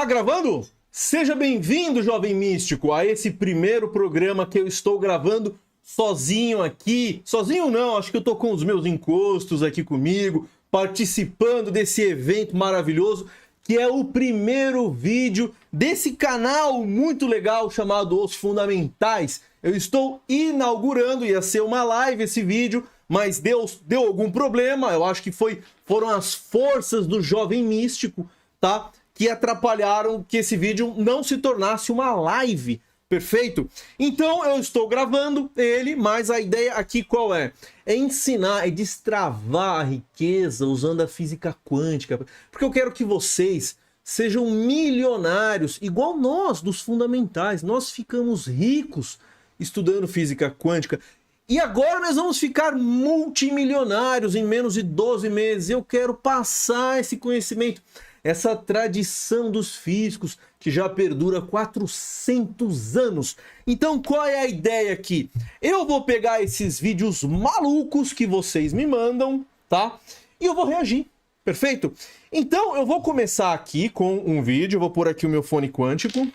Tá gravando? Seja bem-vindo, jovem místico, a esse primeiro programa que eu estou gravando sozinho aqui. Sozinho não, acho que eu tô com os meus encostos aqui comigo, participando desse evento maravilhoso, que é o primeiro vídeo desse canal muito legal chamado Os Fundamentais. Eu estou inaugurando, ia ser uma live esse vídeo, mas deu algum problema, eu acho que foram as forças do jovem místico, tá? Que atrapalharam que esse vídeo não se tornasse uma live, perfeito? Então eu estou gravando ele, mas a ideia aqui qual é? É ensinar, é destravar a riqueza usando a física quântica, porque eu quero que vocês sejam milionários, igual nós dos fundamentais. Nós ficamos ricos estudando física quântica. E agora nós vamos ficar multimilionários em menos de 12 meses. Eu quero passar esse conhecimento, essa tradição dos físicos que já perdura 400 anos. Então qual é a ideia aqui? Eu vou pegar esses vídeos malucos que vocês me mandam, tá? E eu vou reagir, perfeito? Então eu vou começar aqui com um vídeo, vou pôr aqui o meu fone quântico.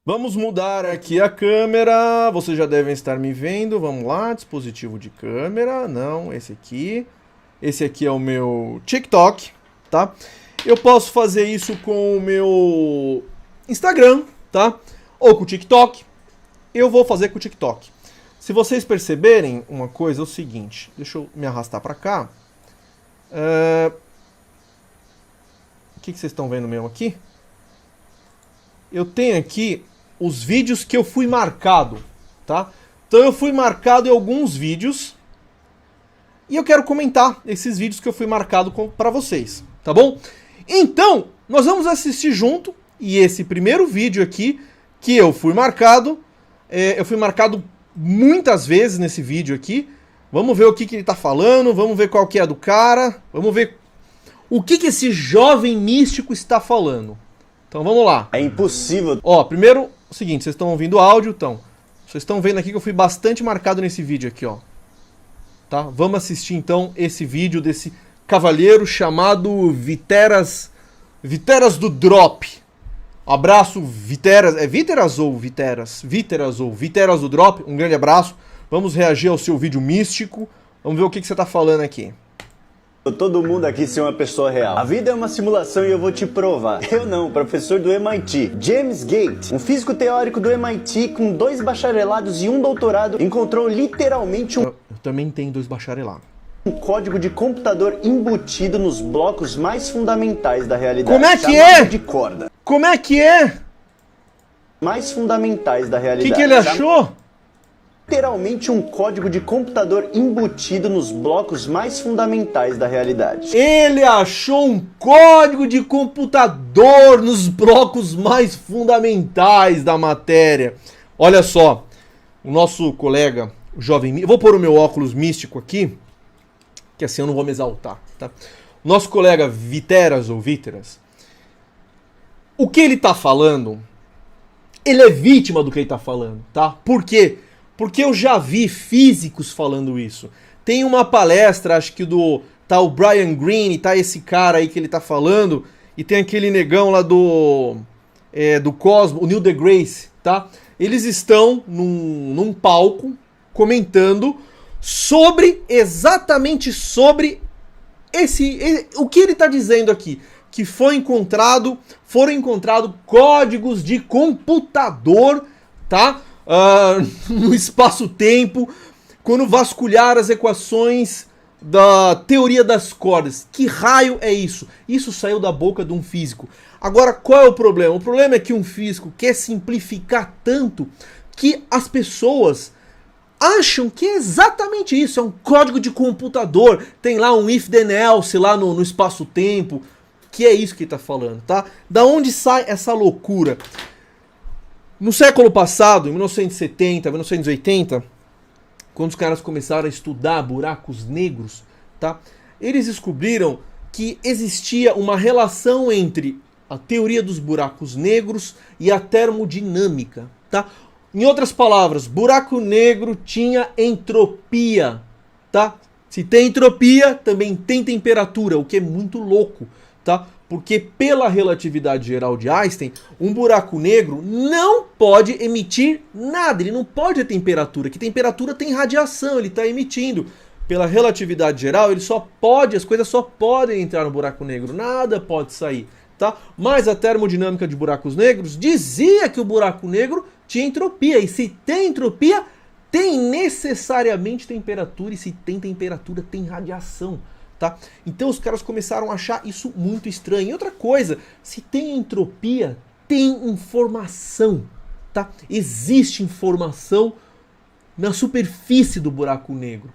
Vamos mudar aqui a câmera, vocês já devem estar me vendo, vamos lá, dispositivo de câmera, não, esse aqui. Esse aqui é o meu TikTok, tá? Eu posso fazer isso com o meu Instagram, tá? Ou com o TikTok. Eu vou fazer com o TikTok. Se vocês perceberem uma coisa, é o seguinte. Deixa eu me arrastar pra cá. O que vocês estão vendo mesmo aqui? Eu tenho aqui os vídeos que eu fui marcado, tá? Então eu fui marcado em alguns vídeos. E eu quero comentar esses vídeos que eu fui marcado pra vocês, tá bom? Então, nós vamos assistir junto, e esse primeiro vídeo aqui, que eu fui marcado muitas vezes nesse vídeo aqui. Vamos ver o que ele tá falando, vamos ver qual que é do cara, vamos ver o que esse jovem místico está falando. Então vamos lá. É impossível. Ó, primeiro, o seguinte, vocês estão ouvindo o áudio, então. Vocês estão vendo aqui que eu fui bastante marcado nesse vídeo aqui, ó. Tá? Vamos assistir então esse vídeo desse cavalheiro chamado Viteras do Drop. Um abraço, Viteras. É Viteras ou Viteras? Viteras do Drop. Um grande abraço. Vamos reagir ao seu vídeo místico. Vamos ver o que você tá falando aqui. Todo mundo aqui ser uma pessoa real. A vida é uma simulação e eu vou te provar. Eu não, professor do MIT. James Gate, um físico teórico do MIT com 2 bacharelados e 1 doutorado, encontrou literalmente Eu também tenho 2 bacharelados. Um código de computador embutido nos blocos mais fundamentais da realidade. Como é que é? De corda. Como é que é? Mais fundamentais da realidade. O que ele achou? Literalmente um código de computador embutido nos blocos mais fundamentais da realidade. Ele achou um código de computador nos blocos mais fundamentais da matéria. Olha só, o nosso colega, o jovem... Eu vou pôr o meu óculos místico aqui, que assim eu não vou me exaltar, tá? O nosso colega Viteras, o que ele tá falando, ele é vítima do que ele tá falando, tá? Por quê? Porque eu já vi físicos falando isso. Tem uma palestra, acho que tá o Brian Greene, tá esse cara aí que ele tá falando, e tem aquele negão lá do Cosmos, o Neil deGrasse, tá? Eles estão num palco comentando exatamente sobre o que ele tá dizendo aqui, que foram encontrados códigos de computador, tá? No espaço-tempo, quando vasculhar as equações da teoria das cordas. Que raio é isso? Isso saiu da boca de um físico. Agora, qual é o problema? O problema é que um físico quer simplificar tanto que as pessoas acham que é exatamente isso. É um código de computador. Tem lá um if then else lá no espaço-tempo. Que é isso que ele está falando, tá? Da onde sai essa loucura? No século passado, em 1970, 1980, quando os caras começaram a estudar buracos negros, tá? Eles descobriram que existia uma relação entre a teoria dos buracos negros e a termodinâmica, tá? Em outras palavras, buraco negro tinha entropia, tá? Se tem entropia, também tem temperatura, o que é muito louco, tá? Porque pela relatividade geral de Einstein, um buraco negro não pode emitir nada, ele não pode ter temperatura, que temperatura tem radiação, ele está emitindo. Pela relatividade geral, as coisas só podem entrar no buraco negro, nada pode sair, tá? Mas a termodinâmica de buracos negros dizia que o buraco negro tinha entropia, e se tem entropia, tem necessariamente temperatura, e se tem temperatura, tem radiação. Tá? Então os caras começaram a achar isso muito estranho. E outra coisa, se tem entropia, tem informação. Tá? Existe informação na superfície do buraco negro.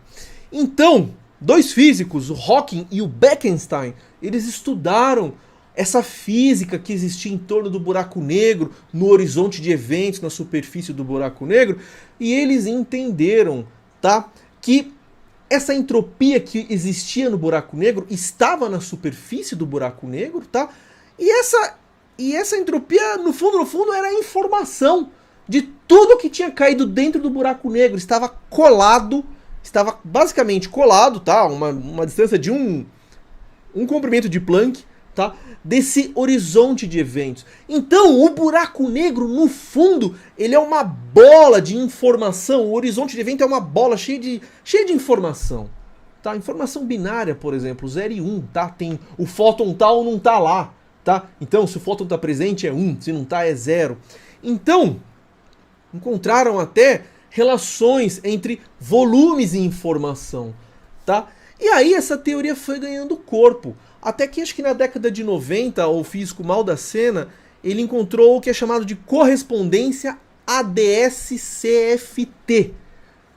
Então, dois físicos, o Hawking e o Bekenstein, eles estudaram essa física que existia em torno do buraco negro, no horizonte de eventos, na superfície do buraco negro, e eles entenderam, tá, que essa entropia que existia no buraco negro estava na superfície do buraco negro, tá? E essa entropia, no fundo, era a informação de tudo que tinha caído dentro do buraco negro. Estava colado, estava basicamente colado, tá? Uma distância de um comprimento de Planck, tá? Desse horizonte de eventos. Então, o buraco negro, no fundo, ele é uma bola de informação. O horizonte de evento é uma bola cheia de informação. Tá? Informação binária, por exemplo, 0 e 1, tá? Tem o fóton tal ou não tá lá, tá? Então, se o fóton tá presente é 1, se não tá é 0. Então, encontraram até relações entre volumes e informação, tá? E aí essa teoria foi ganhando corpo. Até que acho que na década de 90, o físico Maldacena, ele encontrou o que é chamado de correspondência ADS-CFT.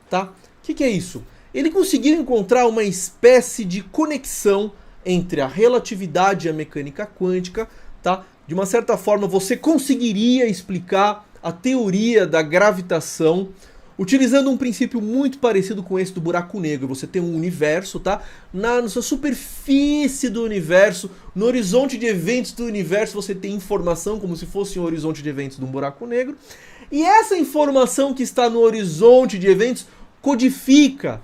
Tá? O que é isso? Ele conseguiu encontrar uma espécie de conexão entre a relatividade e a mecânica quântica. Tá? De uma certa forma, você conseguiria explicar a teoria da gravitação utilizando um princípio muito parecido com esse do buraco negro. Você tem um universo, tá? Na sua superfície do universo, no horizonte de eventos do universo, você tem informação como se fosse um horizonte de eventos de um buraco negro. E essa informação que está no horizonte de eventos codifica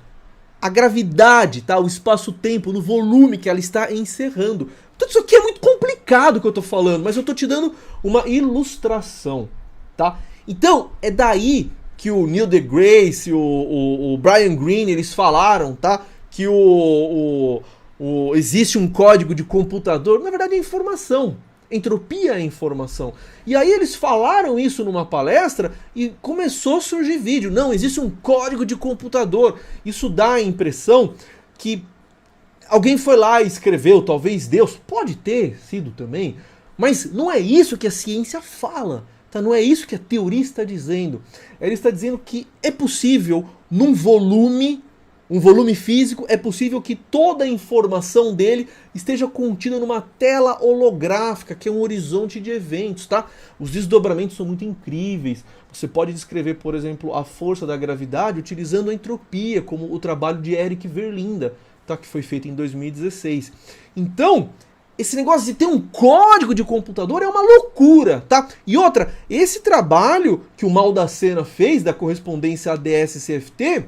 a gravidade, tá? O espaço-tempo, no volume que ela está encerrando. Tudo isso aqui é muito complicado que eu tô falando, mas eu tô te dando uma ilustração, tá? Então, é daí que o Neil deGrasse, o Brian Greene, eles falaram, tá? Que existe um código de computador. Na verdade é informação. Entropia é informação. E aí eles falaram isso numa palestra e começou a surgir vídeo. Não, existe um código de computador. Isso dá a impressão que alguém foi lá e escreveu, talvez Deus. Pode ter sido também. Mas não é isso que a ciência fala. Tá? Não é isso que a teoria está dizendo. Ela está dizendo que é possível, num volume, um volume físico, é possível que toda a informação dele esteja contida numa tela holográfica, que é um horizonte de eventos. Tá? Os desdobramentos são muito incríveis. Você pode descrever, por exemplo, a força da gravidade utilizando a entropia, como o trabalho de Eric Verlinde, tá? Que foi feito em 2016. Então, esse negócio de ter um código de computador é uma loucura, tá? E outra, esse trabalho que o Maldacena fez da correspondência ADS-CFT,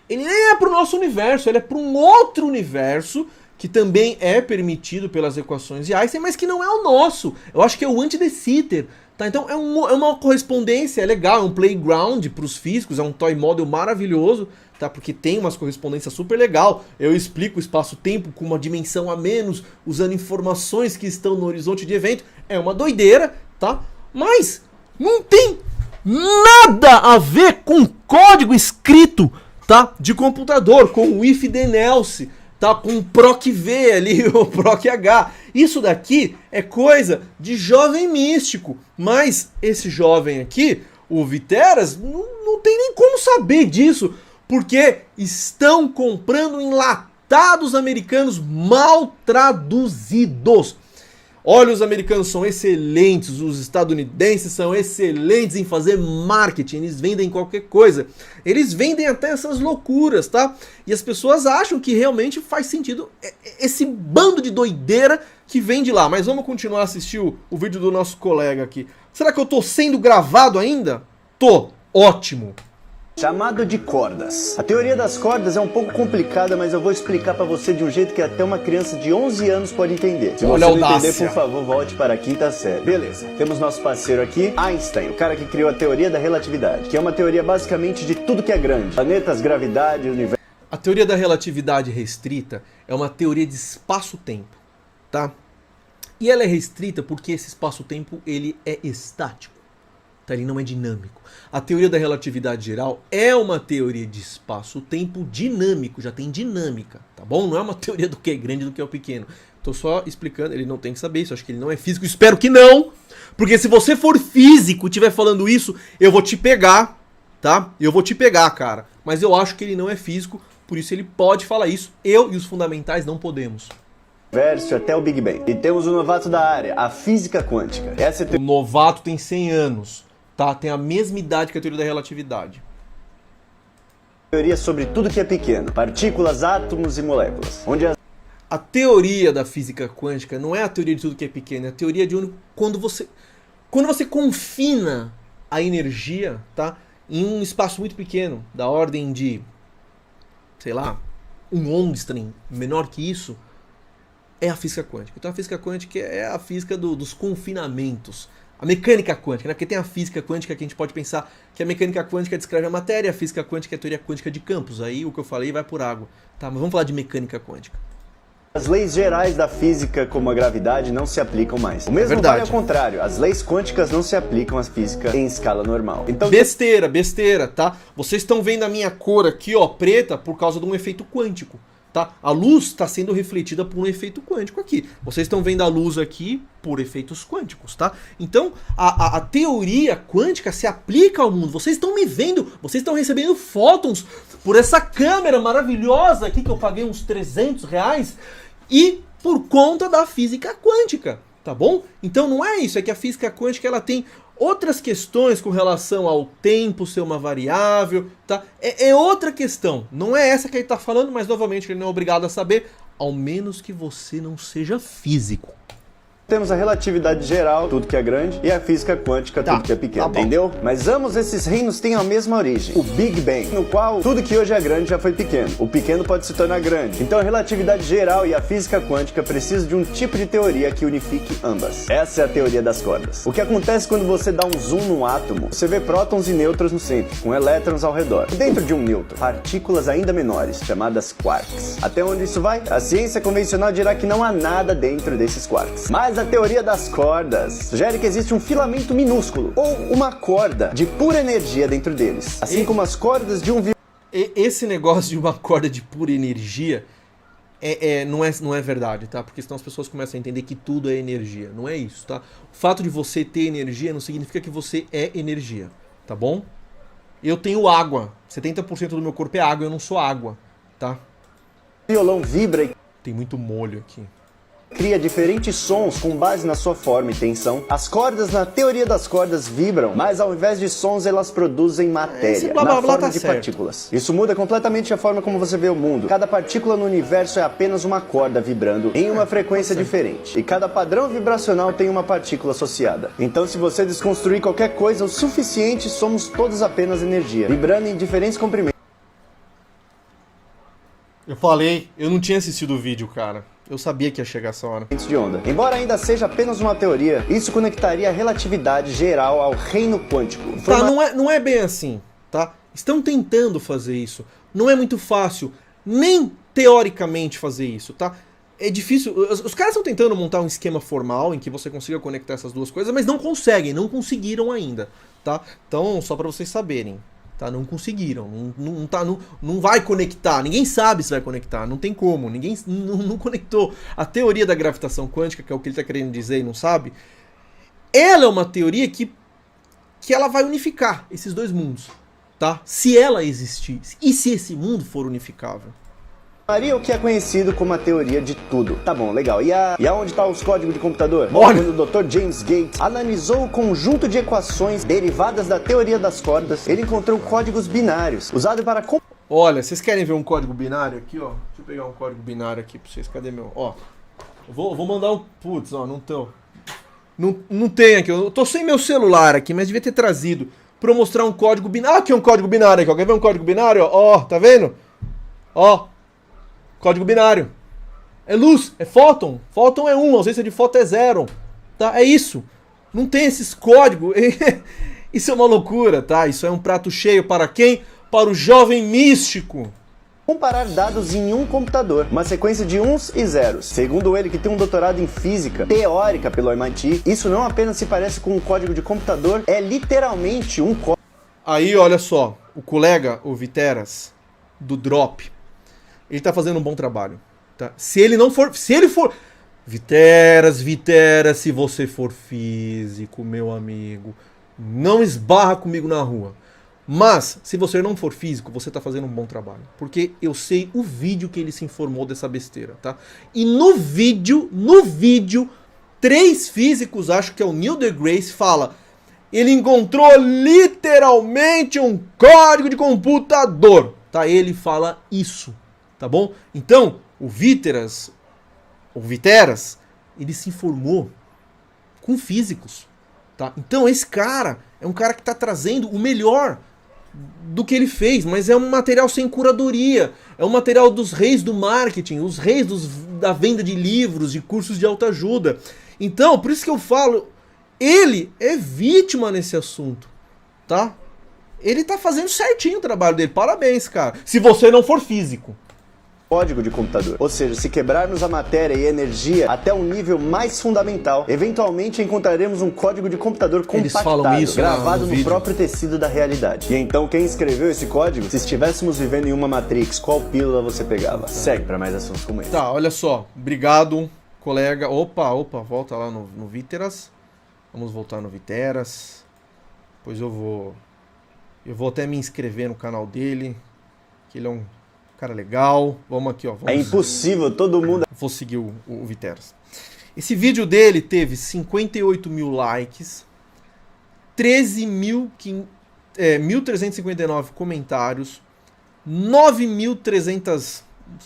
ele nem é para o nosso universo, ele é para um outro universo que também é permitido pelas equações de Einstein, mas que não é o nosso. Eu acho que é o anti-de Sitter. Tá? Então é uma correspondência, é legal, é um playground para os físicos, é um toy model maravilhoso, tá? Porque tem umas correspondências super legal. Eu explico o espaço-tempo com uma dimensão a menos, usando informações que estão no horizonte de evento. É uma doideira, tá? Mas não tem nada a ver com código escrito, tá? De computador, com o if then else, tá? Com o PROC-V ali, o PROC-H. Isso daqui é coisa de jovem místico. Mas esse jovem aqui, o Viteras, não tem nem como saber disso. Porque estão comprando enlatados americanos mal traduzidos. Olha, os americanos são excelentes, os estadunidenses são excelentes em fazer marketing, eles vendem qualquer coisa. Eles vendem até essas loucuras, tá? E as pessoas acham que realmente faz sentido esse bando de doideira que vem de lá. Mas vamos continuar a assistir o vídeo do nosso colega aqui. Será que eu tô sendo gravado ainda? Tô. Ótimo. chamado de cordas. A teoria das cordas é um pouco complicada, mas eu vou explicar pra você de um jeito que até uma criança de 11 anos pode entender. Se você não entender, por favor, volte para a quinta série. Beleza, temos nosso parceiro aqui, Einstein, o cara que criou a teoria da relatividade, que é uma teoria basicamente de tudo que é grande. Planetas, gravidade, universo... A teoria da relatividade restrita é uma teoria de espaço-tempo, tá? E ela é restrita porque esse espaço-tempo ele é estático, tá? Ele não é dinâmico. A teoria da relatividade geral é uma teoria de espaço-tempo dinâmico, já tem dinâmica, tá bom? Não é uma teoria do que é grande e do que é o pequeno. Tô só explicando, ele não tem que saber isso, acho que ele não é físico, espero que não, porque se você for físico e estiver falando isso, eu vou te pegar, tá? Eu vou te pegar, cara. Mas eu acho que ele não é físico, por isso ele pode falar isso. Eu e os fundamentais não podemos. Verso até o Big Bang. E temos o novato da área, a física quântica. Essa é O novato tem 100 anos, tá? Tem a mesma idade que a teoria da relatividade. teoria sobre tudo que é pequeno, partículas, átomos e moléculas. A teoria da física quântica não é a teoria de tudo que é pequeno, é a teoria de quando você confina a energia, tá? Em um espaço muito pequeno, da ordem de, sei lá, um Ångström, menor que isso, é a física quântica. Então a física quântica é a física dos confinamentos. A mecânica quântica, né? Porque tem a física quântica que a gente pode pensar que a mecânica quântica descreve a matéria, a física quântica é a teoria quântica de campos. Aí o que eu falei vai por água. Tá, mas vamos falar de mecânica quântica. As leis gerais da física, como a gravidade, não se aplicam mais. O mesmo vale ao contrário, as leis quânticas não se aplicam à física em escala normal. Então, besteira, tá? Vocês estão vendo a minha cor aqui, ó, preta, por causa de um efeito quântico, tá? A luz está sendo refletida por um efeito quântico aqui. Vocês estão vendo a luz aqui por efeitos quânticos, tá? Então, a teoria quântica se aplica ao mundo. Vocês estão me vendo, vocês estão recebendo fótons por essa câmera maravilhosa aqui que eu paguei uns R$300 e por conta da física quântica, tá bom? Então não é isso, é que a física quântica ela tem outras questões com relação ao tempo ser uma variável, tá? É outra questão, não é essa que ele está falando, mas novamente ele não é obrigado a saber, ao menos que você não seja físico. Temos a relatividade geral, tudo que é grande, e a física quântica, tudo que é pequeno, entendeu? Mas ambos esses reinos têm a mesma origem, o Big Bang, no qual tudo que hoje é grande já foi pequeno. O pequeno pode se tornar grande. Então a relatividade geral e a física quântica precisam de um tipo de teoria que unifique ambas. Essa é a teoria das cordas. O que acontece quando você dá um zoom num átomo? Você vê prótons e nêutrons no centro, com elétrons ao redor. Dentro de um nêutron, partículas ainda menores, chamadas quarks. Até onde isso vai? A ciência convencional dirá que não há nada dentro desses quarks. Mas a teoria das cordas sugere que existe um filamento minúsculo, ou uma corda, de pura energia dentro deles. Assim como as cordas de um Esse negócio de uma corda de pura energia não é verdade, tá? Porque senão as pessoas começam a entender que tudo é energia. Não é isso, tá? O fato de você ter energia não significa que você é energia, tá bom? Eu tenho água. 70% do meu corpo é água, eu não sou água, tá? violão vibra e tem muito molho aqui. Cria diferentes sons com base na sua forma e tensão. As cordas, na teoria das cordas, vibram, mas ao invés de sons, elas produzem matéria, blá, blá, na blá, forma tá de certo. partículas. Isso muda completamente a forma como você vê o mundo. Cada partícula no universo é apenas uma corda vibrando em uma frequência diferente. E cada padrão vibracional tem uma partícula associada. Então, se você desconstruir qualquer coisa o suficiente, somos todos apenas energia, vibrando em diferentes comprimentos. Eu falei, eu não tinha assistido o vídeo, cara. Eu sabia que ia chegar essa hora. De onda. Embora ainda seja apenas uma teoria, isso conectaria a relatividade geral ao reino quântico. Tá, não é bem assim, tá? Estão tentando fazer isso. Não é muito fácil, nem teoricamente fazer isso, tá? É difícil. Os caras estão tentando montar um esquema formal em que você consiga conectar essas duas coisas, mas não conseguem, não conseguiram ainda, tá? Então, só pra vocês saberem. Tá, não conseguiram, não vai conectar, ninguém sabe se vai conectar, não tem como, ninguém não conectou. A teoria da gravitação quântica, que é o que ele está querendo dizer e não sabe, ela é uma teoria que ela vai unificar esses dois mundos, tá? Se ela existir, e se esse mundo for unificável. Maria, o que é conhecido como a teoria de tudo. Tá bom, legal. E aonde está os códigos de computador? Olha. Quando o Dr. James Gates analisou o conjunto de equações derivadas da teoria das cordas, ele encontrou códigos binários, usados para... Olha, vocês querem ver um código binário aqui, ó? Deixa eu pegar um código binário aqui pra vocês. Cadê meu? Ó, eu vou mandar um... Putz, ó, não tem aqui. Eu tô sem meu celular aqui, mas devia ter trazido. pra eu mostrar um código binário. Ah, aqui é um código binário aqui, ó. Quer ver um código binário? Ó, tá vendo? Ó, código binário. É luz, é fóton. Fóton é 1, a ausência de fóton é 0. Tá? É isso. Não tem esses códigos. Isso é uma loucura, tá? Isso é um prato cheio para quem? Para o jovem místico. Comparar dados em um computador, uma sequência de uns e zeros. Segundo ele, que tem um doutorado em física teórica pelo MIT, isso não apenas se parece com um código de computador, é literalmente um código. Aí, olha só, o colega, o Viteras, do Drop, ele tá fazendo um bom trabalho, tá? Se ele for... Viteras, se você for físico, meu amigo, não esbarra comigo na rua. Mas, se você não for físico, você tá fazendo um bom trabalho. Porque eu sei o vídeo que ele se informou dessa besteira, tá? E no vídeo, 3 físicos, acho que é o Neil deGrasse, fala... Ele encontrou literalmente um código de computador, tá? Ele fala isso, tá bom? Então, o Viteras, ele se informou com físicos, tá? Então, esse cara é um cara que tá trazendo o melhor do que ele fez, mas é um material sem curadoria, é um material dos reis do marketing, os reis da venda de livros, de cursos de autoajuda. Então, por isso que eu falo, ele é vítima nesse assunto, tá? Ele tá fazendo certinho o trabalho dele, parabéns, cara. Se você não for físico. Código de computador. Ou seja, se quebrarmos a matéria e a energia até um nível mais fundamental, eventualmente encontraremos um código de computador compactado, gravado no próprio tecido da realidade. E então, quem escreveu esse código? Se estivéssemos vivendo em uma Matrix, qual pílula você pegava? Segue para mais assuntos como esse. Tá, olha só. Obrigado, colega. Opa, volta lá no Viteras. Vamos voltar no Viteras. Pois eu vou até me inscrever no canal dele, que ele é um cara legal. Vamos aqui, ó. É impossível todo mundo... Vou seguir o Viteras. Esse vídeo dele teve 58 mil likes, 1.359 comentários, 9.300...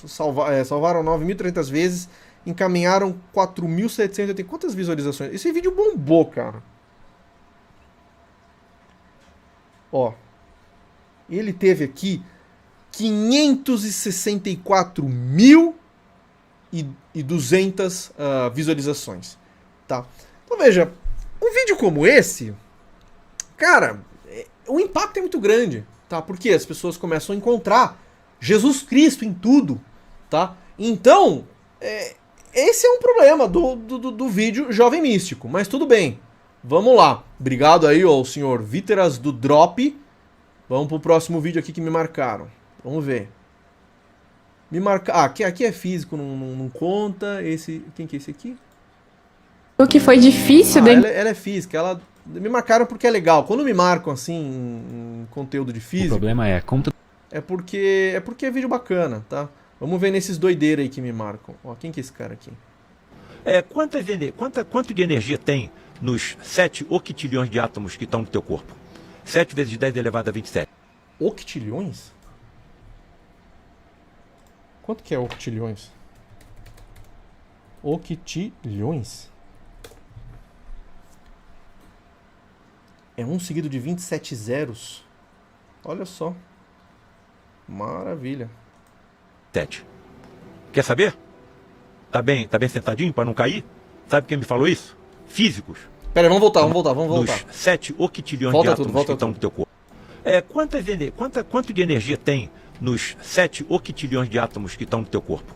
salvaram 9.300 vezes, encaminharam 4.780... Quantas visualizações? Esse vídeo bombou, cara. Ó. Ele teve aqui 564.200 visualizações, tá? Então veja, um vídeo como esse, cara, o impacto é muito grande, tá? Porque as pessoas começam a encontrar Jesus Cristo em tudo, tá? Então, esse é um problema do vídeo Jovem Místico, mas tudo bem, vamos lá. Obrigado aí ao senhor Viteras do Drop. Vamos pro próximo vídeo aqui que me marcaram. Vamos ver. Me marca... Ah, aqui é físico, não conta. Quem que é esse aqui? O que foi difícil... Ela é física. Me marcaram porque é legal. Quando me marcam, assim, em conteúdo de física... O problema é... É porque é vídeo bacana, tá? Vamos ver nesses doideiros aí que me marcam. Ó, quem que é esse cara aqui? Quanto de energia tem nos 7 octilhões de átomos que estão no teu corpo? 7 vezes 10 elevado a 27. Octilhões? Quanto que é octilhões? Octilhões? É 1 seguido de 27 zeros. Olha só. Maravilha. 7. Quer saber? Tá bem sentadinho para não cair? Sabe quem me falou isso? Físicos. Pera aí, vamos voltar. Nos 7 octilhões de átomos que estão no teu corpo. Quanto de energia tem nos 7 octilhões de átomos que estão no teu corpo?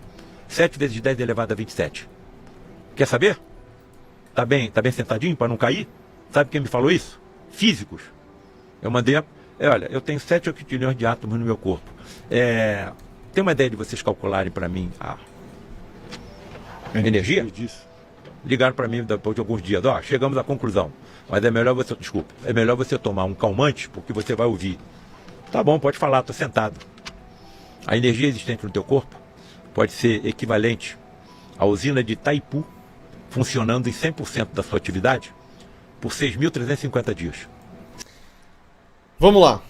7 vezes 10 elevado a 27. Quer saber? Tá bem sentadinho para não cair? Sabe quem me falou isso? Físicos. Eu mandei... olha, eu tenho 7 octilhões de átomos no meu corpo. Tem uma ideia de vocês calcularem para mim a energia? Ligaram para mim depois de alguns dias. Ó, chegamos à conclusão. Mas é melhor você tomar um calmante, porque você vai ouvir. Tá bom, pode falar, tô sentado. A energia existente no teu corpo pode ser equivalente à usina de Itaipu funcionando em 100% da sua atividade por 6.350 dias. Vamos lá.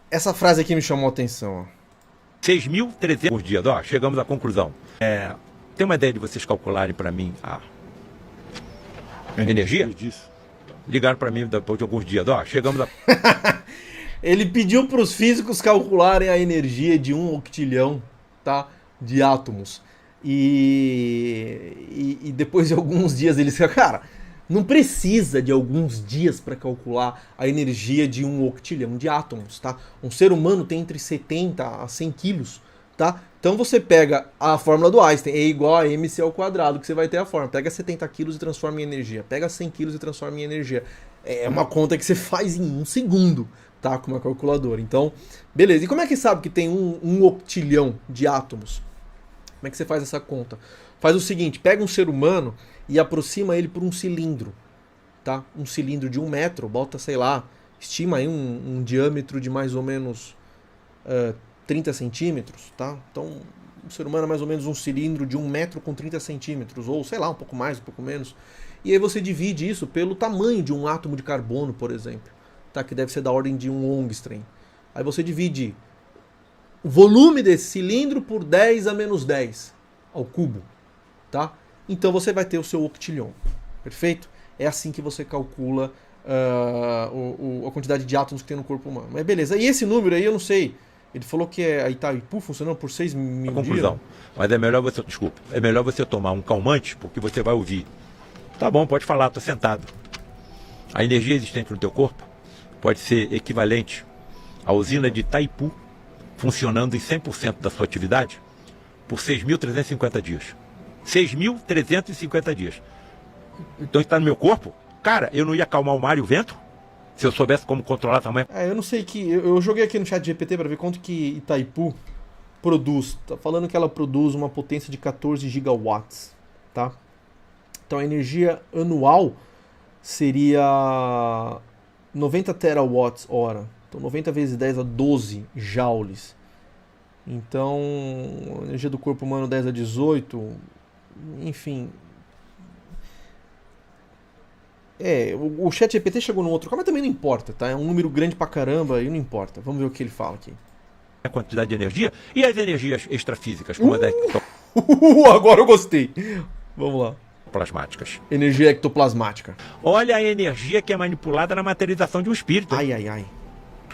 Essa frase aqui me chamou a atenção. 6.300 por dia. Ó, chegamos à conclusão. Tem uma ideia de vocês calcularem para mim a energia? Ligaram para mim depois de alguns dias. Ó, chegamos a... Ele pediu para os físicos calcularem a energia de 1 octilhão, tá? De átomos. E depois de alguns dias eles... Cara, não precisa de alguns dias para calcular a energia de 1 octilhão de átomos, tá? Um ser humano tem entre 70 a 100 quilos, tá? Então você pega a fórmula do Einstein, é igual a mc ao quadrado, que você vai ter a fórmula. Pega 70 quilos e transforma em energia. Pega 100 quilos e transforma em energia. É uma conta que você faz em 1 segundo, tá? Com uma calculadora. Então, beleza. E como é que sabe que tem 1 octilhão de átomos? Como é que você faz essa conta? Faz o seguinte, pega um ser humano e aproxima ele por um cilindro, tá? Um cilindro de 1 metro, bota, sei lá, estima aí um diâmetro de mais ou menos 30 centímetros, tá? Então, um ser humano é mais ou menos um cilindro de 1 metro com 30 centímetros, ou sei lá, um pouco mais, um pouco menos. E aí você divide isso pelo tamanho de um átomo de carbono, por exemplo, tá? Que deve ser da ordem de 1 Ångström. Aí você divide o volume desse cilindro por 10 a menos 10 ao cubo, tá? Então você vai ter o seu octilhão, perfeito? É assim que você calcula a quantidade de átomos que tem no corpo humano. Mas beleza, e esse número aí eu não sei, ele falou que a Itaipu funcionando por 6 mil conclusão. dias. Mas é melhor você, desculpa, é melhor você tomar um calmante, porque você vai ouvir. Tá bom, pode falar, tô sentado. A energia existente no teu corpo pode ser equivalente à usina de Itaipu, funcionando em 100% da sua atividade por 6.350 dias. 6.350 dias. Então está no meu corpo? Cara, eu não ia acalmar o mar e o vento? Se eu soubesse como controlar tamanho. Eu não sei que... Eu joguei aqui no chat GPT para ver quanto que Itaipu produz. Tá falando que ela produz uma potência de 14 gigawatts, tá? Então a energia anual seria 90 terawatts hora. Então 90 vezes 10 a 12 joules. Então, a energia do corpo humano 10 a 18, enfim. O chat GPT chegou num outro, mas também não importa, tá? É um número grande pra caramba e não importa. Vamos ver o que ele fala aqui. A quantidade de energia e as energias extrafísicas, como as agora eu gostei. Vamos lá. Ectoplasmáticas. Energia ectoplasmática. Olha a energia que é manipulada na materialização de um espírito. Ai, ai, ai.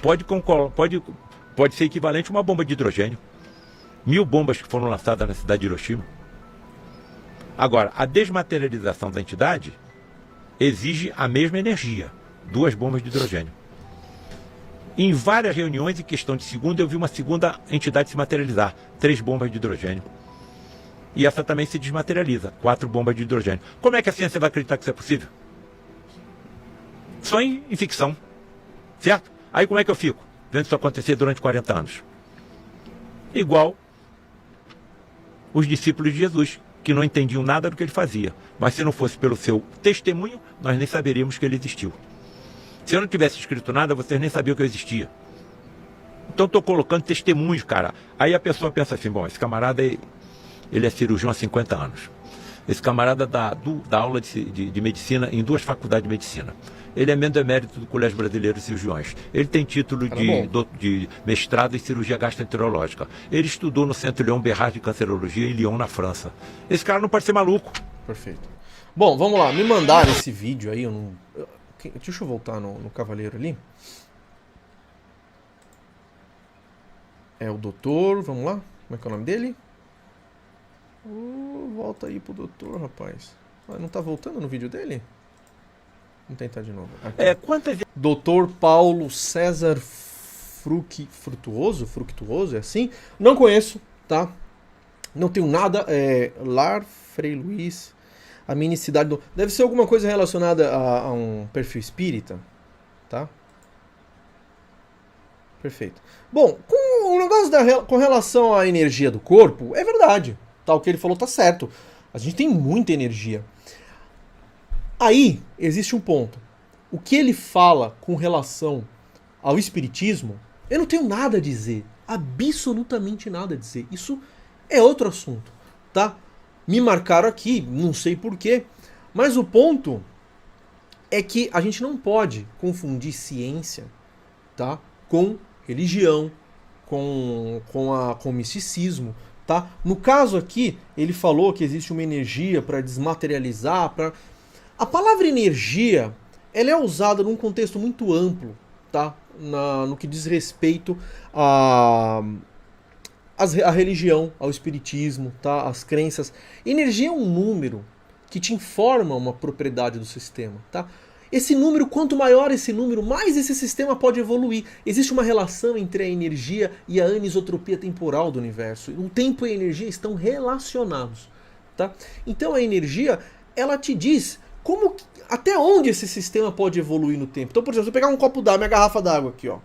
Pode ser equivalente a uma bomba de hidrogênio. 1000 bombas que foram lançadas na cidade de Hiroshima. Agora, a desmaterialização da entidade exige a mesma energia. 2 bombas de hidrogênio. Em várias reuniões, em questão de segundo, eu vi uma segunda entidade se materializar. 3 bombas de hidrogênio. E essa também se desmaterializa. 4 bombas de hidrogênio. Como é que a ciência vai acreditar que isso é possível? Só em ficção. Certo? Aí como é que eu fico? Vendo isso acontecer durante 40 anos. Igual os discípulos de Jesus, que não entendiam nada do que ele fazia. Mas se não fosse pelo seu testemunho, nós nem saberíamos que ele existiu. Se eu não tivesse escrito nada, vocês nem sabiam que eu existia. Então estou colocando testemunhos, cara. Aí a pessoa pensa assim, bom, esse camarada, ele é cirurgião há 50 anos. Esse camarada dá aula de medicina em 2 faculdades de medicina. Ele é membro emérito do Colégio Brasileiro de Cirurgiões. Ele tem título de mestrado em cirurgia gastroenterológica. Ele estudou no Centro Léon Bérard de Cancerologia em Lyon, na França. Esse cara não pode ser maluco. Perfeito. Bom, vamos lá. Me mandaram esse vídeo aí. Deixa eu voltar no Cavaleiro ali. É o doutor. Vamos lá. Como é que é o nome dele? Volta aí pro doutor, rapaz. Não tá voltando no vídeo dele? Vamos tentar de novo. Doutor Paulo César Fructuoso, é assim? Não conheço, tá? Não tenho nada. Lar Frei Luiz, a minicidade do... Deve ser alguma coisa relacionada a um perfil espírita, tá? Perfeito. Bom, com o negócio com relação à energia do corpo, é verdade. Tá, o que ele falou tá certo. A gente tem muita energia. Aí, existe um ponto. O que ele fala com relação ao espiritismo, eu não tenho nada a dizer. Absolutamente nada a dizer. Isso é outro assunto, tá? Me marcaram aqui, não sei porquê. Mas o ponto é que a gente não pode confundir ciência, tá, com religião, com misticismo. Tá? No caso aqui, ele falou que existe uma energia para desmaterializar. A palavra energia ela é usada num contexto muito amplo. tá? No que diz respeito a religião, ao espiritismo, tá? As crenças. Energia é um número que te informa uma propriedade do sistema, tá? Esse número, quanto maior esse número, mais esse sistema pode evoluir. Existe uma relação entre a energia e a anisotropia temporal do universo. O tempo e a energia estão relacionados, tá? Então a energia, ela te diz até onde esse sistema pode evoluir no tempo. Então, por exemplo, se eu pegar um copo d'água, minha garrafa d'água aqui, ó,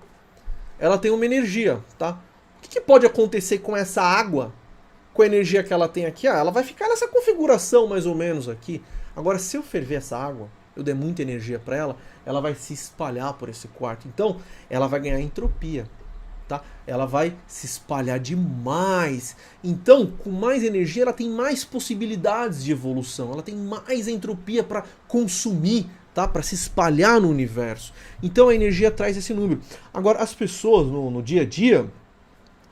ela tem uma energia, tá? O que pode acontecer com essa água, com a energia que ela tem aqui? Ela vai ficar nessa configuração mais ou menos aqui. Agora, se eu ferver essa água, eu der muita energia para ela vai se espalhar por esse quarto. Então, ela vai ganhar entropia, tá? Ela vai se espalhar demais. Então, com mais energia, ela tem mais possibilidades de evolução. Ela tem mais entropia para consumir, tá? Para se espalhar no universo. Então, a energia traz esse número. Agora, as pessoas no dia a dia,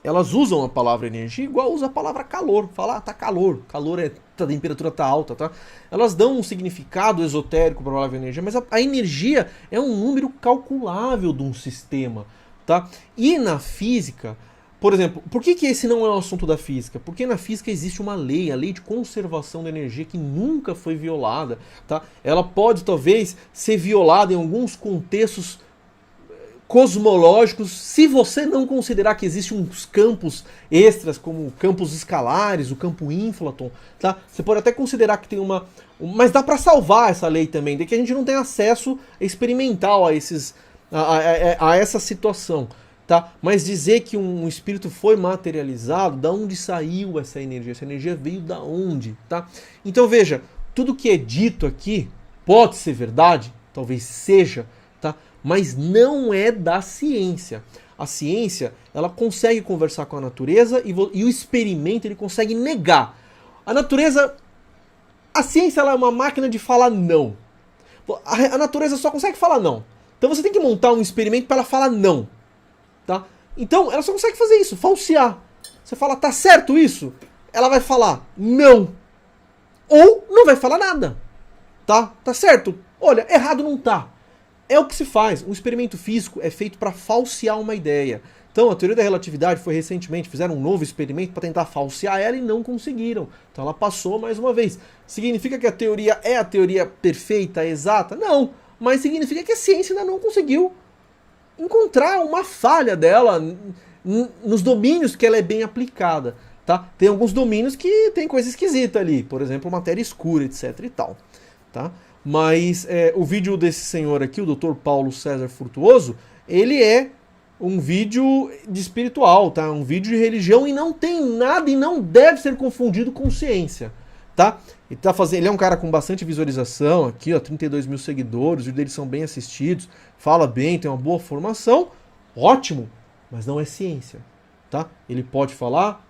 elas usam a palavra energia igual usa a palavra calor. Fala, tá calor. Calor a temperatura tá alta, tá? Elas dão um significado esotérico para a palavra energia, mas a energia é um número calculável de um sistema, tá? E na física, por exemplo, por que esse não é um assunto da física? Porque na física existe uma lei, a lei de conservação da energia, que nunca foi violada, tá? Ela pode, talvez, ser violada em alguns contextos cosmológicos, se você não considerar que existem uns campos extras, como campos escalares, o campo ínflaton, tá? Você pode até considerar que tem mas dá para salvar essa lei também, de que a gente não tem acesso experimental a essa situação, tá? Mas dizer que um espírito foi materializado, da onde saiu essa energia veio da onde, tá? Então veja, tudo que é dito aqui pode ser verdade, talvez seja, tá? Mas não é da ciência. A ciência, ela consegue conversar com a natureza e o experimento ele consegue negar. A natureza, a ciência ela é uma máquina de falar não. A natureza só consegue falar não. Então você tem que montar um experimento para ela falar não, tá? Então ela só consegue fazer isso, falsear. Você fala, tá certo isso? Ela vai falar não. Ou não vai falar nada, tá? Tá certo? Olha, errado não tá. É o que se faz. Um experimento físico é feito para falsear uma ideia. Então, a teoria da relatividade foi recentemente, fizeram um novo experimento para tentar falsear ela e não conseguiram. Então, ela passou mais uma vez. Significa que a teoria é a teoria perfeita, exata? Não. Mas significa que a ciência ainda não conseguiu encontrar uma falha dela nos domínios que ela é bem aplicada. Tá? Tem alguns domínios que tem coisa esquisita ali. Por exemplo, matéria escura, etc e tal. Tá? Mas o vídeo desse senhor aqui, o Dr. Paulo César Frutuoso, ele é um vídeo de espiritual, tá? Um vídeo de religião e não tem nada e não deve ser confundido com ciência, tá? Ele é um cara com bastante visualização aqui, ó, 32 mil seguidores, os vídeos dele são bem assistidos, fala bem, tem uma boa formação, ótimo, mas não é ciência, tá? Ele pode falar,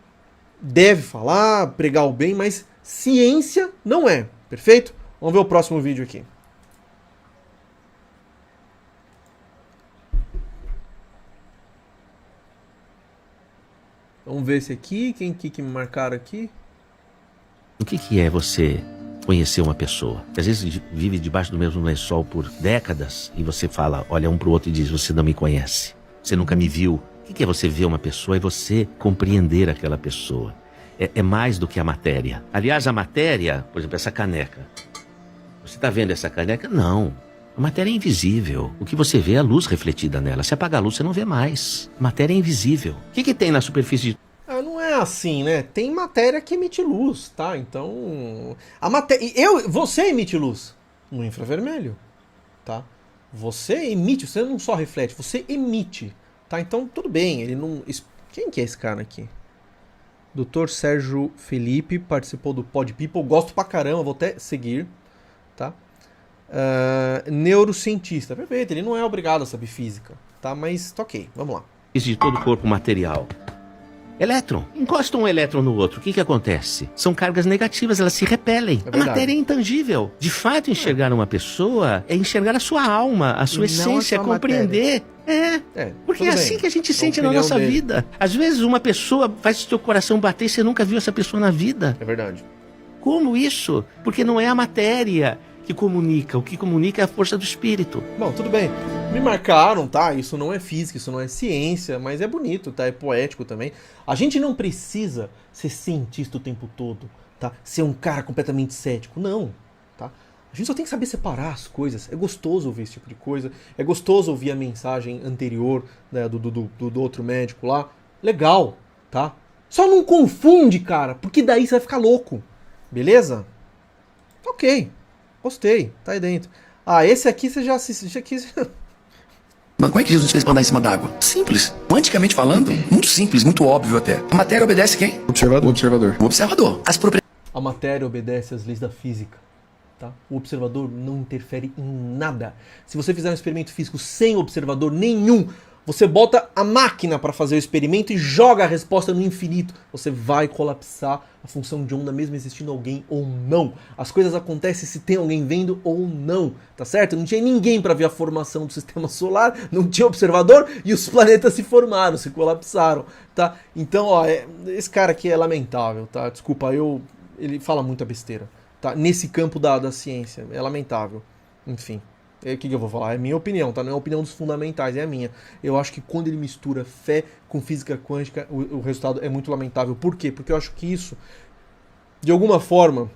deve falar, pregar o bem, mas ciência não é, perfeito? Vamos ver o próximo vídeo aqui. Vamos ver esse aqui. Quem que me marcaram aqui? O que é você conhecer uma pessoa? Às vezes vive debaixo do mesmo lençol por décadas e você fala, olha um pro outro e diz, você não me conhece, você nunca me viu. O que é você ver uma pessoa e você compreender aquela pessoa? É mais do que a matéria. Aliás, a matéria, por exemplo, essa caneca. Você está vendo essa caneca? Não. A matéria é invisível. O que você vê é a luz refletida nela. Se apagar a luz, você não vê mais. A matéria é invisível. O que tem na superfície de... Não é assim, né? Tem matéria que emite luz, tá? Então... Você emite luz no infravermelho, tá? Você emite, você não só reflete, você emite, tá? Então, tudo bem, ele não... Quem que é esse cara aqui? Dr. Sérgio Felipe participou do Pod People. Gosto pra caramba, vou até seguir. Tá? Neurocientista, perfeito, ele não é obrigado a saber física, tá? Mas tá ok, vamos lá. De todo o corpo material. Elétron, encosta um elétron no outro, o que acontece? São cargas negativas, elas se repelem. A matéria é intangível. De fato, enxergar uma pessoa é enxergar a sua alma, a sua essência, compreender. Porque é assim que a gente sente na nossa vida. Às vezes uma pessoa faz o seu coração bater e você nunca viu essa pessoa na vida. É verdade. Como isso? Porque não é a matéria, que comunica. O que comunica é a força do espírito. Bom, tudo bem. Me marcaram, tá? Isso não é física, isso não é ciência, mas é bonito, tá? É poético também. A gente não precisa ser cientista o tempo todo, tá? Ser um cara completamente cético. Não, tá? A gente só tem que saber separar as coisas. É gostoso ouvir esse tipo de coisa. É gostoso ouvir a mensagem anterior, né, do outro médico lá. Legal, tá? Só não confunde, cara, porque daí você vai ficar louco. Beleza? Ok. Gostei. Tá aí dentro. Ah, esse aqui você já assistiu. Esse aqui... Mas como é que Jesus fez pra andar em cima d'água? Simples. Quanticamente falando, muito simples, muito óbvio até. A matéria obedece quem? Observador. O observador. As propriedades A matéria obedece às leis da física. Tá? O observador não interfere em nada. Se você fizer um experimento físico sem observador nenhum, você bota a máquina para fazer o experimento e joga a resposta no infinito. Você vai colapsar a função de onda mesmo existindo alguém ou não. As coisas acontecem se tem alguém vendo ou não, tá certo? Não tinha ninguém para ver a formação do sistema solar, não tinha observador e os planetas se formaram, se colapsaram, tá? Então, ó, esse cara aqui é lamentável, tá? Desculpa, ele fala muita besteira. Tá? Nesse campo da ciência. É lamentável. Enfim. O que eu vou falar? É minha opinião, tá? Não é a opinião dos fundamentais, é a minha. Eu acho que quando ele mistura fé com física quântica, o resultado é muito lamentável. Por quê? Porque eu acho que isso, de alguma forma,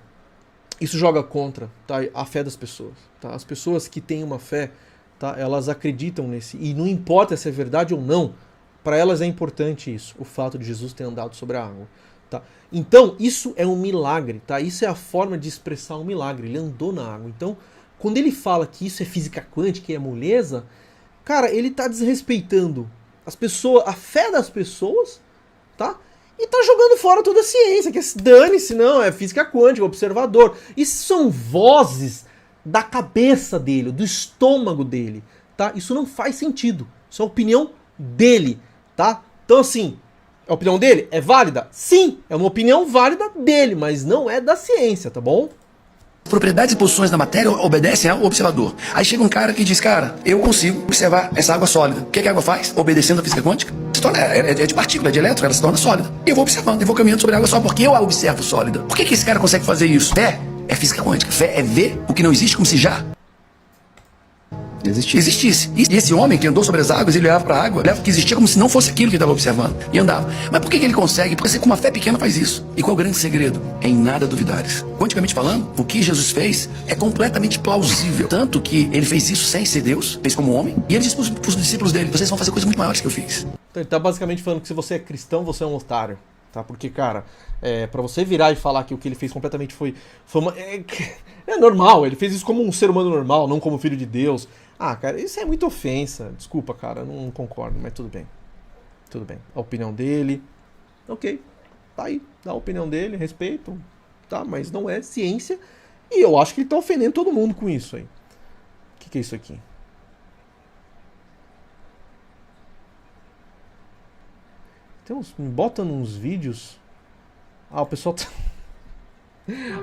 isso joga contra, tá, a fé das pessoas. Tá? As pessoas que têm uma fé, tá, elas acreditam nesse. E não importa se é verdade ou não, para elas é importante isso. O fato de Jesus ter andado sobre a água. Tá? Então, isso é um milagre, tá? Isso é a forma de expressar um milagre. Ele andou na água. Então, quando ele fala que isso é física quântica e é moleza, cara, ele tá desrespeitando as pessoas, a fé das pessoas, tá? E tá jogando fora toda a ciência, que dane-se, não, é física quântica, observador. Isso são vozes da cabeça dele, do estômago dele, tá? Isso não faz sentido. Isso é a opinião dele, tá? Então, assim, a opinião dele é válida? Sim, é uma opinião válida dele, mas não é da ciência, tá bom? propriedades e posições da matéria obedecem ao observador. Aí chega um cara que diz, cara, eu consigo observar essa água sólida. O que a água faz? Obedecendo à física quântica, se torna, é de partícula, é de elétron, ela se torna sólida. E eu vou observando, eu vou caminhando sobre a água só porque eu a observo sólida. Por que esse cara consegue fazer isso? Fé é física quântica. Fé é ver o que não existe como se já existisse. E esse homem que andou sobre as águas, ele olhava para a água, olhava que existia como se não fosse aquilo que ele estava observando. E andava. Mas por que ele consegue? Porque você com uma fé pequena faz isso. E qual é o grande segredo? É em nada duvidares. Quanticamente falando, o que Jesus fez é completamente plausível. Tanto que ele fez isso sem ser Deus, fez como homem. E ele disse para os discípulos dele, vocês vão fazer coisas muito maiores que eu fiz. Então ele tá basicamente falando que se você é cristão, você é um otário. Tá? Porque, cara, pra você virar e falar que o que ele fez completamente foi uma... É normal, ele fez isso como um ser humano normal, não como filho de Deus. Ah, cara, isso é muita ofensa. Desculpa, cara, não concordo, mas tudo bem. Tudo bem. A opinião dele, ok, tá aí. A opinião dele, respeito, tá? Mas não é ciência. E eu acho que ele tá ofendendo todo mundo com isso aí. O que é isso aqui? Me bota nos vídeos. Ah, o pessoal tá...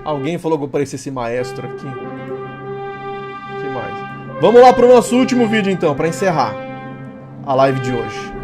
Alguém falou que eu parecia esse maestro aqui. O que mais? Vamos lá pro nosso último vídeo então, para encerrar a live de hoje.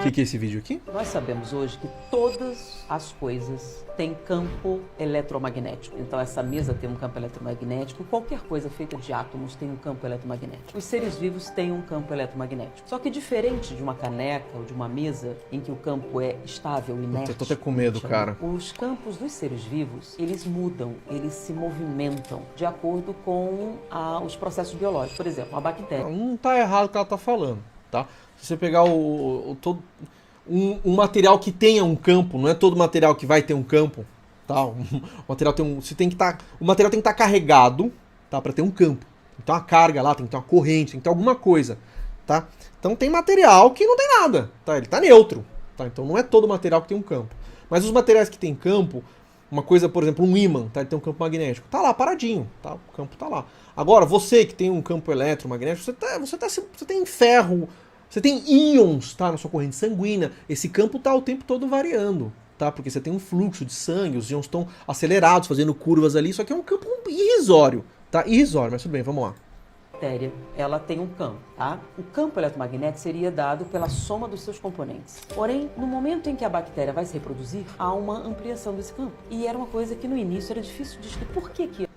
O que é esse vídeo aqui? Nós sabemos hoje que todas as coisas têm campo eletromagnético. Então essa mesa tem um campo eletromagnético, qualquer coisa feita de átomos tem um campo eletromagnético. Os seres vivos têm um campo eletromagnético. Só que diferente de uma caneca ou de uma mesa em que o campo é estável, inerte... Eu tô até com medo, cara. Os campos dos seres vivos, eles mudam, eles se movimentam de acordo com os processos biológicos. Por exemplo, uma bactéria. Não tá errado o que ela tá falando, tá? Se você pegar um material que tenha um campo, não é todo material que vai ter um campo, tá? O material tem o material tem que estar carregado, tá? Para ter um campo. Tem que ter uma carga lá, tem que ter uma corrente, tem que ter alguma coisa, tá? Então tem material que não tem nada, tá? Ele tá neutro, tá? Então não é todo material que tem um campo. Mas os materiais que tem campo, uma coisa, por exemplo, um ímã, tá? Ele tem um campo magnético, tá lá paradinho, tá? O campo tá lá. Agora, você que tem um campo eletromagnético, você tem ferro. Você tem íons, tá, na sua corrente sanguínea. Esse campo tá o tempo todo variando, tá? Porque você tem um fluxo de sangue, os íons estão acelerados, fazendo curvas ali. Isso aqui é um campo irrisório, tá? Irrisório, mas tudo bem, vamos lá. bactéria, ela tem um campo, tá? O campo eletromagnético seria dado pela soma dos seus componentes. Porém, no momento em que a bactéria vai se reproduzir, há uma ampliação desse campo. E era uma coisa que no início era difícil de explicar. Por que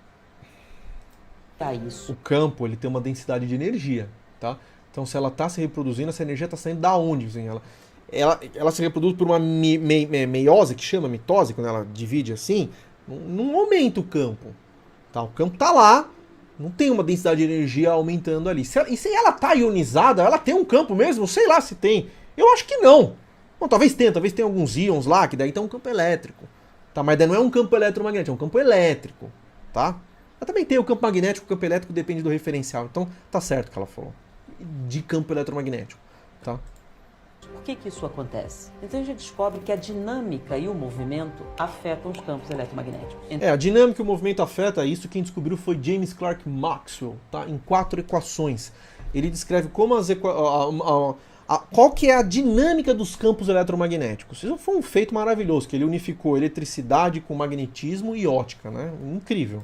há isso? O campo, ele tem uma densidade de energia, tá? Então, se ela está se reproduzindo, essa energia está saindo da onde? Assim, ela se reproduz por uma meiose, que chama mitose, quando ela divide assim, não aumenta o campo. Tá? O campo está lá, não tem uma densidade de energia aumentando ali. E se ela está ionizada, ela tem um campo mesmo? Sei lá se tem. Eu acho que não. Bom, talvez tenha alguns íons lá, que daí tem um campo elétrico. Tá? Mas daí não é um campo eletromagnético, é um campo elétrico. Tá? Mas também tem o campo magnético, o campo elétrico depende do referencial. Então tá certo o que ela falou. De campo eletromagnético. Tá? Por que isso acontece? Então a gente descobre que a dinâmica e o movimento afetam os campos eletromagnéticos. A dinâmica e o movimento afeta, isso quem descobriu foi James Clerk Maxwell, tá? Em 4 equações. Ele descreve como qual que é a dinâmica dos campos eletromagnéticos. Isso foi um feito maravilhoso, que ele unificou eletricidade com magnetismo e ótica, né? Incrível.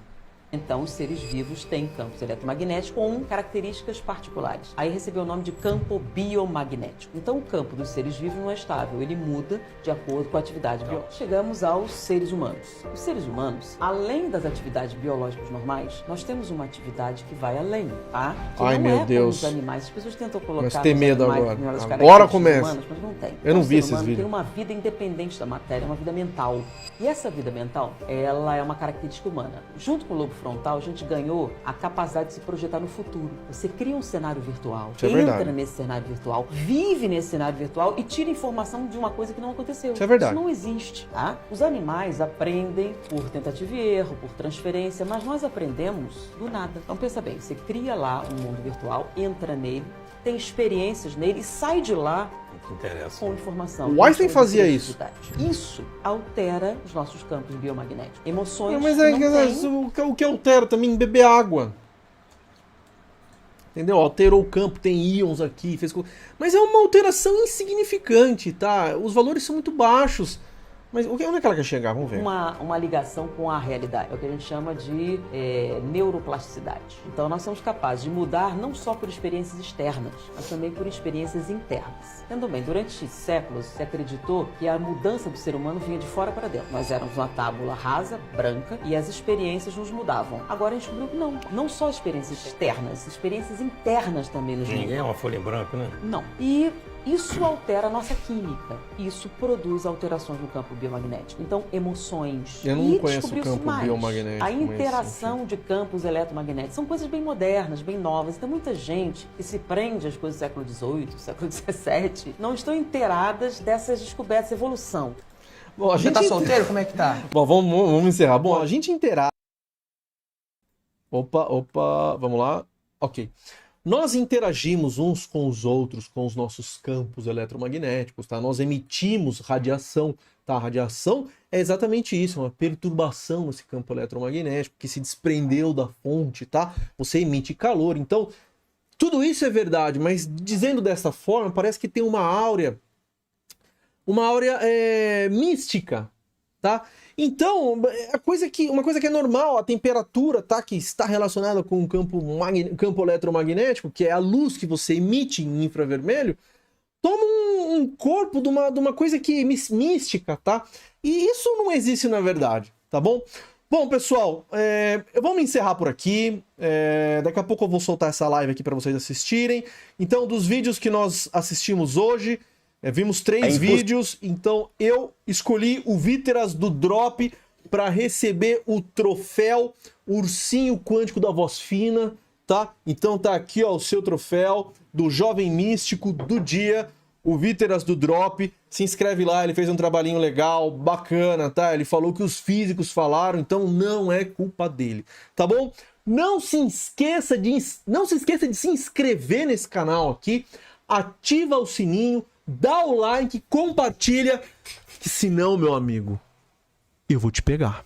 Então, os seres vivos têm campos eletromagnéticos com características particulares. Aí recebeu o nome de campo biomagnético. Então, o campo dos seres vivos não é estável, ele muda de acordo com a atividade biológica. Chegamos aos seres humanos. Os seres humanos, além das atividades biológicas normais, nós temos uma atividade que vai além, tá? Que Ai, não meu é Deus. Como os animais. As pessoas tentam colocar Mas tem medo agora. Agora começa. Humanas, mas não tem. Eu não vi ser esses humano vídeos. Tem uma vida independente da matéria, uma vida mental. E essa vida mental, ela é uma característica humana. Junto com o lobo frontal, a gente ganhou a capacidade de se projetar no futuro. Você cria um cenário virtual, entra nesse cenário virtual, vive nesse cenário virtual e tira informação de uma coisa que não aconteceu. Isso é verdade. Isso não existe, tá? Os animais aprendem por tentativa e erro, por transferência, mas nós aprendemos do nada. Então pensa bem, você cria lá um mundo virtual, entra nele, tem experiências nele e sai de lá com informação. O Einstein fazia isso. Isso altera os nossos campos biomagnéticos. Emoções. Mas não tem... o que altera também beber água. Entendeu? Alterou o campo, tem íons aqui, mas é uma alteração insignificante, tá? Os valores são muito baixos. Mas onde é que ela quer chegar? Vamos ver. Uma ligação com a realidade. É o que a gente chama de neuroplasticidade. Então nós somos capazes de mudar não só por experiências externas, mas também por experiências internas. Entendam bem, durante séculos se acreditou que a mudança do ser humano vinha de fora para dentro. Nós éramos uma tábula rasa, branca, e as experiências nos mudavam. Agora a gente descobriu que não. Não só experiências externas, experiências internas também nos mudam. Ninguém é uma folha em branco, né? Não. E isso altera a nossa química. Isso produz alterações no campo biomagnético. Então, emoções. Eu não conheço o campo biomagnético. A interação de campos eletromagnéticos são coisas bem modernas, bem novas. Então, muita gente que se prende às coisas do século XVIII, do século XVII, não estão inteiradas dessas descobertas, evolução. Bom, a gente tá solteiro? Como é que tá? Bom, vamos encerrar. Bom, a gente interar. Opa, vamos lá. Ok. Nós interagimos uns com os outros, com os nossos campos eletromagnéticos, tá? Nós emitimos radiação, tá? A radiação é exatamente isso, uma perturbação nesse campo eletromagnético que se desprendeu da fonte, tá? Você emite calor. Então, tudo isso é verdade, mas dizendo dessa forma, parece que tem uma áurea mística, tá? Então, uma coisa que é normal, a temperatura, tá, que está relacionada com o campo eletromagnético, que é a luz que você emite em infravermelho, toma um corpo de uma coisa que é mística, tá? E isso não existe na verdade, tá bom? Bom, pessoal, vamos encerrar por aqui. Daqui a pouco eu vou soltar essa live aqui para vocês assistirem. Então, dos vídeos que nós assistimos hoje, vimos 3 vídeos, então eu escolhi o Víteras do Drop para receber o troféu Ursinho Quântico da Voz Fina, tá? Então tá aqui, ó, o seu troféu do Jovem Místico do dia, o Víteras do Drop. Se inscreve lá, ele fez um trabalhinho legal, bacana, tá? Ele falou que os físicos falaram, então não é culpa dele, tá bom? Não se esqueça de se inscrever nesse canal aqui, ativa o sininho, dá o like, compartilha, que senão, meu amigo, eu vou te pegar.